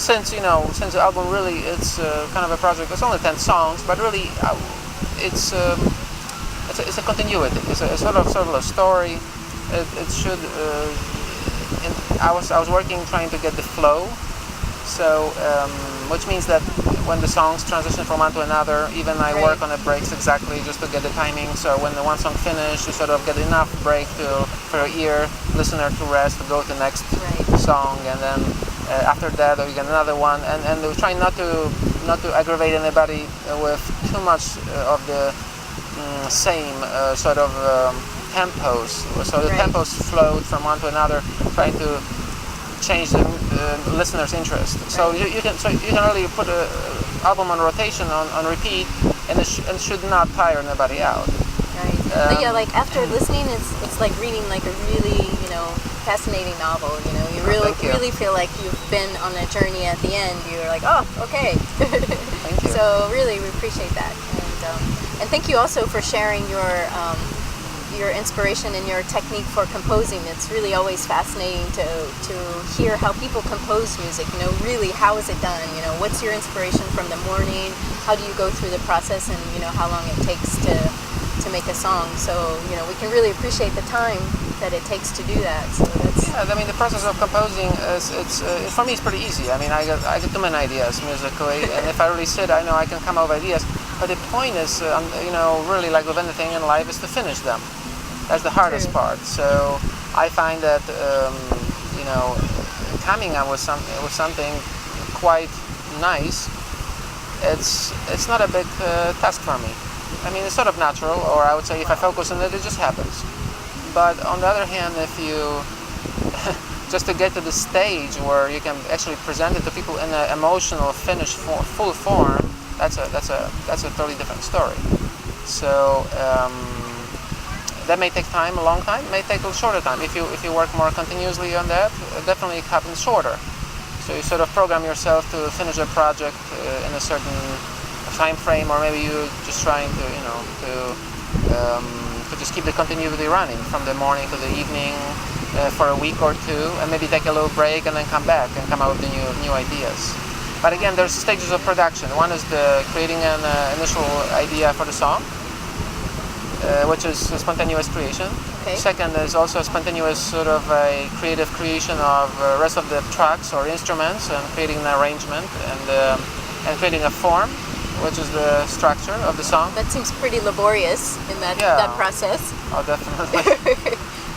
since since the album really it's kind of a project. It's only 10 songs, but really it's it's a continuity. It's a sort of a story. It should. I was working trying to get the flow, so which means that when the songs transition from one to another, even I work on the breaks exactly just to get the timing. So when the one song finishes, you sort of get enough break for your listener to rest, to go to the next song, and then after that you get another one, and we're trying not to aggravate anybody with too much of the same sort of tempos. So the tempos flowed from one to another, trying to change the listener's interest. So you can really put an album on rotation on repeat, and it should not tire anybody out. Right. But yeah, like after listening, it's like reading like a really fascinating novel. You really feel like you've been on a journey. At the end, you're like, oh, okay. Thank you. So really, we appreciate that, and thank you also for sharing your inspiration and your technique for composing. It's really always fascinating to hear how people compose music. Really, how is it done? What's your inspiration from the morning? How do you go through the process, and how long it takes to make a song? So we can really appreciate the time that it takes to do that. So that's the process of composing is for me it's pretty easy. I get too many ideas musically, and if I really sit, I know I can come up with ideas. But the point is, really like with anything in life, is to finish them. That's the hardest part. So I find that coming up with something quite nice, it's not a big task for me. It's sort of natural, or I would say if I focus on it, it just happens. But on the other hand, if you just to get to the stage where you can actually present it to people in an emotional, finished, full form, that's a totally different story. So. That may take time, a long time. It may take a shorter time. If you work more continuously on that, it definitely happens shorter. So you sort of program yourself to finish a project in a certain time frame, or maybe you just trying to just keep the continuity running from the morning to the evening for a week or two, and maybe take a little break and then come back and come out with the new ideas. But again, there's stages of production. One is creating an initial idea for the song, which is a spontaneous creation. Okay. Second is also a spontaneous sort of a creative creation of the rest of the tracks or instruments, and creating an arrangement and creating a form, which is the structure of the song. That seems pretty laborious in that process. Oh, definitely.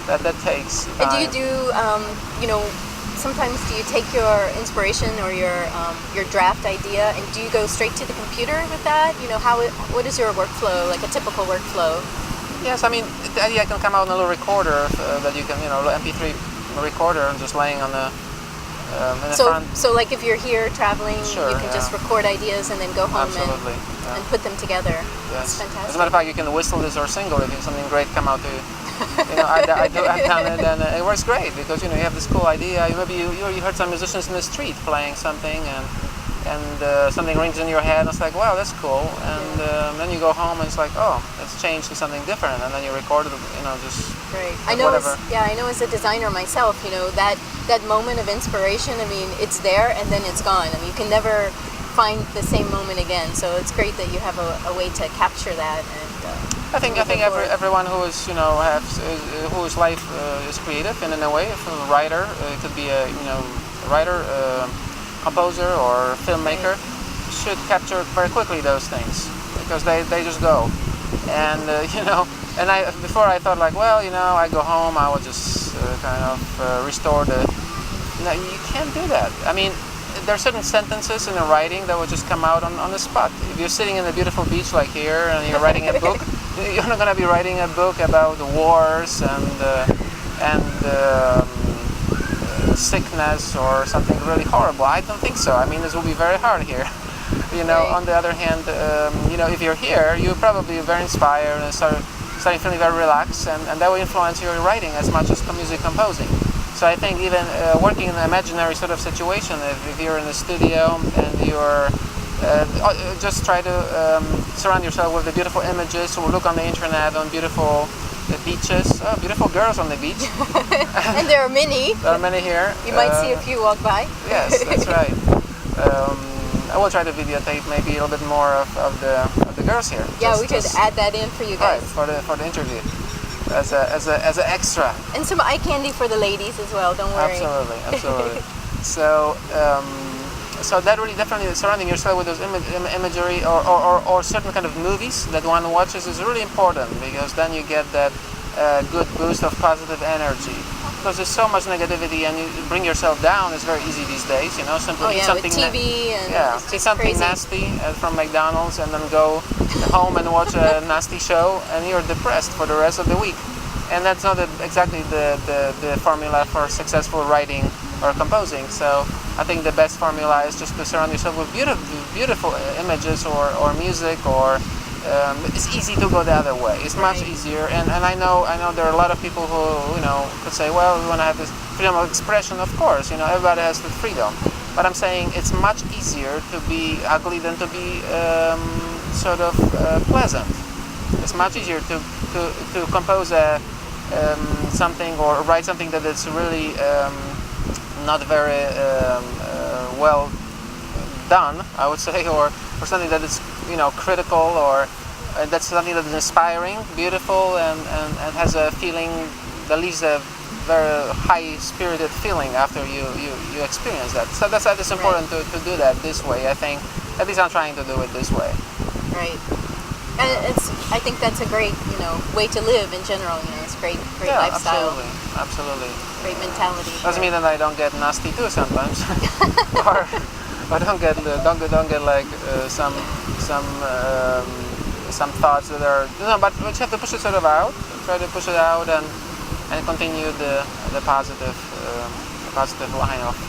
that takes time. And do you do, sometimes do you take your inspiration or your draft idea, and do you go straight to the computer with that? What is your workflow, like a typical workflow? Yes, the idea can come out on a little recorder that you can, MP3 recorder, and just laying on the in the front. So like if you're here traveling, sure, you can just record ideas and then go home and put them together. Yes. That's fantastic. As a matter of fact, you can whistle this or single if something great come out to you. I've done it, and it works great because you have this cool idea. Maybe you heard some musicians in the street playing something, and something rings in your head, and it's like, wow, that's cool. And then you go home, and it's like, oh, let's change to something different, and then you record it, just right. whatever. I know as a designer myself, that moment of inspiration. It's there, and then it's gone. You can never find the same moment again. So it's great that you have a way to capture that. And I think everyone who is whose life is creative in a way, if a writer, it could be a writer, composer, or filmmaker, should capture very quickly those things, because they just go. And and before I thought like, well, I go home, I will just kind of restore the. No, you can't do that. There are certain sentences in the writing that will just come out on the spot. If you're sitting in a beautiful beach like here and you're writing a book, you're not going to be writing a book about the wars and sickness or something really horrible. I don't think so. This will be very hard here. On the other hand, if you're here, you're probably very inspired and starting feeling very relaxed, and that will influence your writing as much as music composing. So I think even working in an imaginary sort of situation, if you're in the studio and you're just try to surround yourself with the beautiful images, or look on the internet on beautiful beaches, beautiful girls on the beach. And there are many. There are many here. You might see a few walk by. Yes, that's right. I will try to videotape maybe a little bit more of the girls here. Yeah, we could add that in for you guys. Right, for the interview, as an extra. And some eye candy for the ladies as well. Don't worry. Absolutely. So. So that really definitely surrounding yourself with those imagery or certain kind of movies that one watches is really important, because then you get that good boost of positive energy. Because there's so much negativity and you bring yourself down is very easy these days, you know, simply eat something with TV and eat something crazy. nasty from McDonald's and then go home and watch a nasty show and you're depressed for the rest of the week. And that's not exactly the formula for successful writing or composing. So I think the best formula is just to surround yourself with beautiful images or music, or it's easy to go the other way. It's much easier, and I know there are a lot of people who, you know, could say, well, we want to have this freedom of expression. Of course, you know, everybody has the freedom, but I'm saying it's much easier to be ugly than to be sort of pleasant. It's much easier to compose something or write something that is really not very well done, I would say, or something that is, you know, critical, or that's something that is inspiring, beautiful, and has a feeling that leaves a very high-spirited feeling after you experience that. So that's important to do that this way. I think at least I'm trying to do it this way. Right. And I think that's a great, you know, way to live in general. You know, it's great lifestyle. Absolutely. Great mentality. Doesn't mean that I don't get nasty too sometimes, or don't get like some thoughts that are, you know, but you have to push it sort of out. Try to push it out and continue the positive line of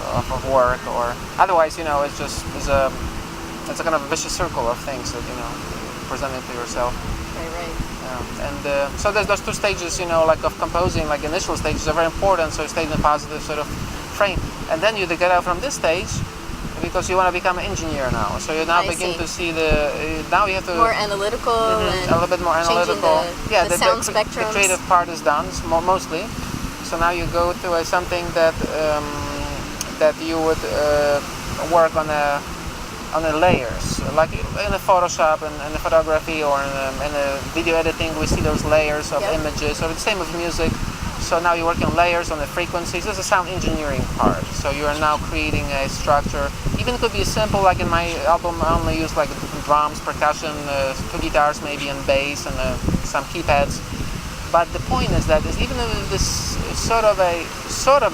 work. Or otherwise, you know, it's a kind of vicious circle of things that, you know, presenting to yourself. Right. And so there's those two stages, you know, like of composing, like initial stages are very important. So you stay in a positive sort of frame, and then you get out from this stage because you want to become an engineer now. So you now begin to see now you have to more analytical and a little bit more analytical. The sound spectrum. The creative part is done mostly. So now you go to something that you would work on the layers, like in the Photoshop and in the photography or in the video editing. We see those layers of images. So it's the same with music. So now you're working on layers, on the frequencies. This is a sound engineering part. So you are now creating a structure. Even it could be simple, like in my album I only use like drums, percussion, 2 guitars maybe, and bass, and some keypads. But the point is that even if this is sort of a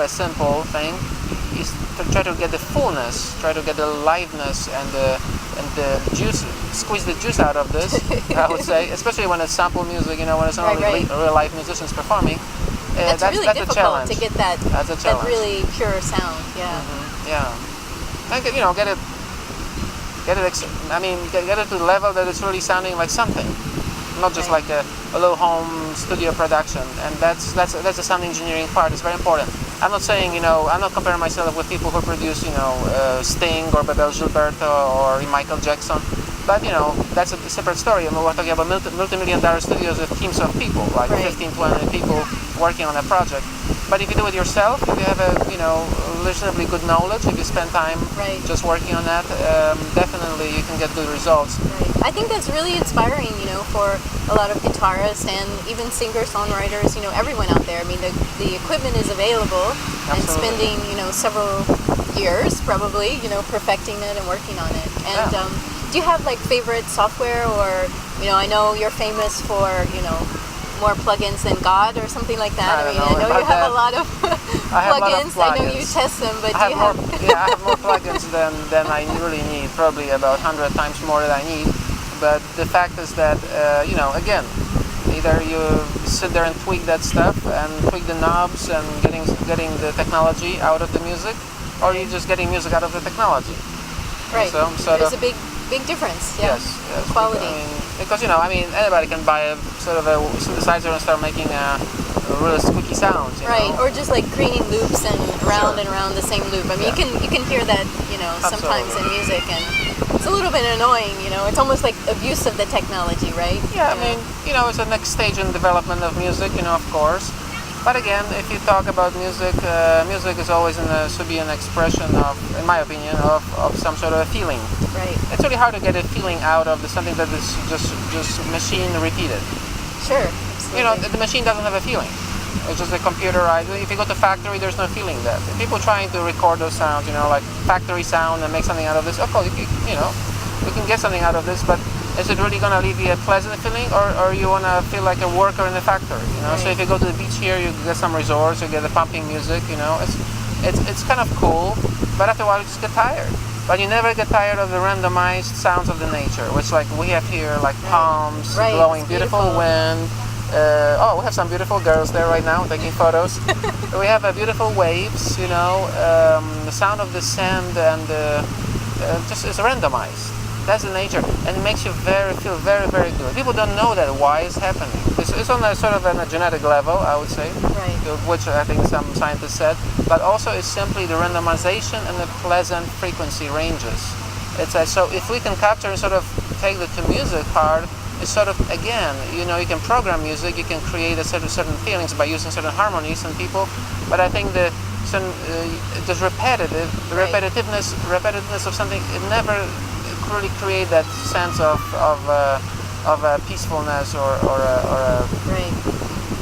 simple thing, is to try to get the fullness, try to get the liveness and the juice, squeeze the juice out of this. I would say, especially when it's sample music, you know, when it's not real live musicians performing. That's really difficult to get that really pure sound. Yeah. Mm-hmm. Yeah. And you know, get it to the level that it's really sounding like something, not just like a little home studio production. And that's the sound engineering part. It's very important. I'm not saying, you know, I'm not comparing myself with people who produce, you know, Sting or Bebel Gilberto or Michael Jackson. But, you know, that's a separate story. I mean, we're talking about multi-million-dollar studios with teams of people, like 15, 20 people working on a project. But if you do it yourself, if you have a, you know, reasonably good knowledge, if you spend time just working on that, definitely you can get good results. I think that's really inspiring, you know, for a lot of guitarists and even singer-songwriters, you know, everyone out there. I mean, the equipment is available, and spending, you know, several years probably, you know, perfecting it and working on it. And do you have like favorite software, or, you know, I know you're famous for, you know, more plugins than God or something like that. I know you have a lot of plugins. I know you test them, but I have more plugins than I really need, probably about 100 times more than I need. But the fact is that, you know, again, either you sit there and tweak that stuff and tweak the knobs and getting the technology out of the music, or you're just getting music out of the technology. Right. So there's a big difference. Yeah. Yes. Quality. Because you know, I mean, anybody can buy a sort of a synthesizer and start making a really squeaky sounds. You know? Or just like creating loops and around the same loop. I mean, you can hear that, you know, sometimes in music, and it's a little bit annoying. You know, it's almost like abuse of the technology, right? Yeah. I mean, you know, it's the next stage in development of music. You know, of course. But again, if you talk about music, music is always should be an expression of, in my opinion, of some sort of a feeling. Right. It's really hard to get a feeling out of something that is just machine repeated. Sure. Absolutely. You know, the machine doesn't have a feeling. It's just a computerized. If you go to factory, there's no feeling there. People trying to record those sounds, you know, like factory sound and make something out of this. Okay, you know, you can get something out of this, but is it really going to leave you a pleasant feeling, or you want to feel like a worker in the factory? You know, right. So if you go to the beach here, you get some resorts, you get the pumping music. You know, it's kind of cool, but after a while you just get tired. But you never get tired of the randomized sounds of the nature, which like we have here, like palms, right. blowing, beautiful wind. We have some beautiful girls there right now taking photos. We have beautiful waves, you know, the sound of the sand, and just it's randomized. That's the nature, and it makes you feel very, very good. People don't know that why it's happening. It's on a sort of a genetic level, I would say, right. Which I think some scientists said. But also, it's simply the randomization and the pleasant frequency ranges. So if we can capture and sort of take the to music part. It's sort of, again, you know, you can program music, you can create certain feelings by using certain harmonies and people, but I think the repetitiveness of something, it never really create that sense of peacefulness or a right.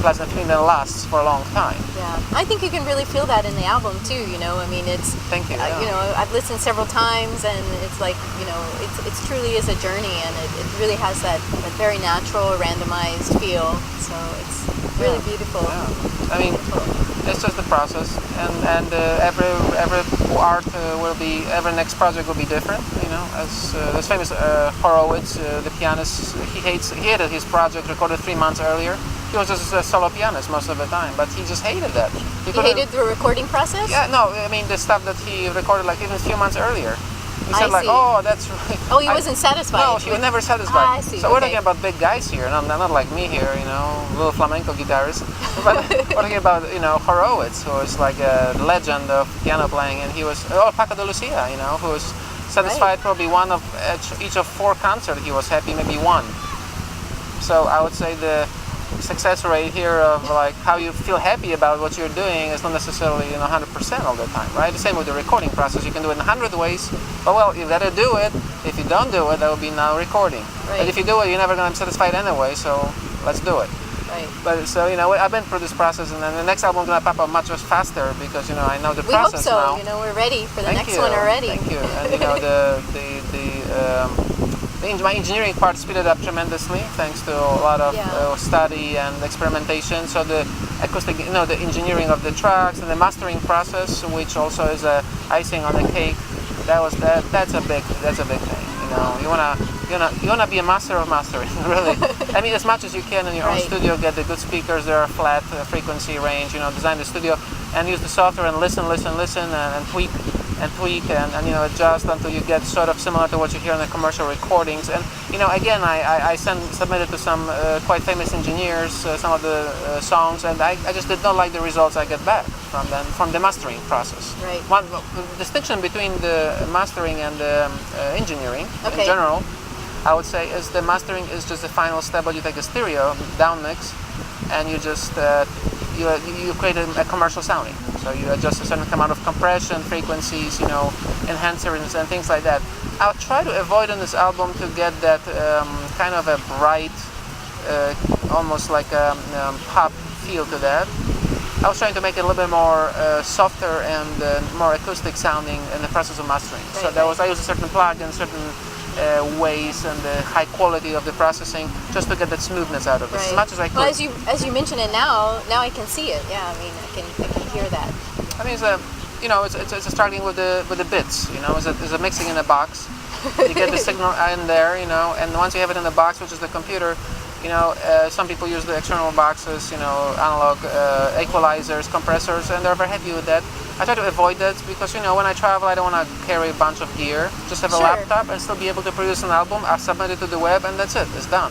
pleasant feeling that lasts for a long time. Yeah, I think you can really feel that in the album too. You know, I mean, it's thank you. Yeah. You know, I've listened several times, and it's like, you know, it's truly is a journey, and it really has that very natural, randomized feel. So it's really beautiful. Yeah. I mean, it's just the process, and every art every next project will be different. You know, as this famous Horowitz, the pianist, he hated his project recorded 3 months earlier. He was just a solo pianist most of the time, but he just hated that. He hated the recording process? Yeah, no, I mean the stuff that he recorded like even a few months earlier. He said like, see. oh, that's right. Oh, he wasn't satisfied. No, he was never satisfied. I see. So we're talking about big guys here, and I'm not like me here, you know, little flamenco guitarist. But we're talking about, you know, Horowitz, who is like a legend of piano playing, and he was, Paco de Lucia, you know, who was satisfied probably one of each of 4 concerts. He was happy maybe one. So I would say the success rate here of like how you feel happy about what you're doing is not necessarily 100% all the time, right? The same with the recording process. You can do it in 100 ways, but well, you gotta do it. If you don't do it, that will be now recording. Right. But if you do it, you're never gonna be satisfied anyway. So let's do it. Right. But so I've been through this process, and then the next album is gonna pop up much faster because I know the process now. We hope so. We're ready for the Thank next you. one already. Thank you. And my engineering part speeded up tremendously thanks to a lot of study and experimentation. So the acoustic, the engineering of the tracks and the mastering process, which also is a icing on the cake. That's a big thing. You wanna be a master of mastering, really. I mean, as much as you can in your own studio, get the good speakers, there are flat frequency range. Design the studio and use the software and listen, and tweak and adjust until you get sort of similar to what you hear in the commercial recordings. And again, I submitted to some quite famous engineers some of the songs, and I just did not like the results I get back from the mastering process. Right. One distinction between the mastering and the engineering in general, I would say, is the mastering is just the final step, but you take a stereo down mix and you just you create a commercial sounding. So you adjust a certain amount of compression, frequencies, enhancers and things like that. I'll try to avoid on this album to get that kind of a bright, almost like a pop feel to that. I was trying to make it a little bit more softer and more acoustic sounding in the process of mastering. I used a certain plug-in, certain ways and the high quality of the processing just to get that smoothness out of it as much as I could. Well, as you mention it now I can see it. Yeah, I mean I can hear that. I mean it's starting with the bits. It's a mixing in a box. You get the signal in there, and once you have it in the box, which is the computer, some people use the external boxes, analog equalizers, compressors, and they're very happy with that. I try to avoid that because, when I travel, I don't want to carry a bunch of gear. Just have a laptop and still be able to produce an album. I submit it to the web, and that's it. It's done.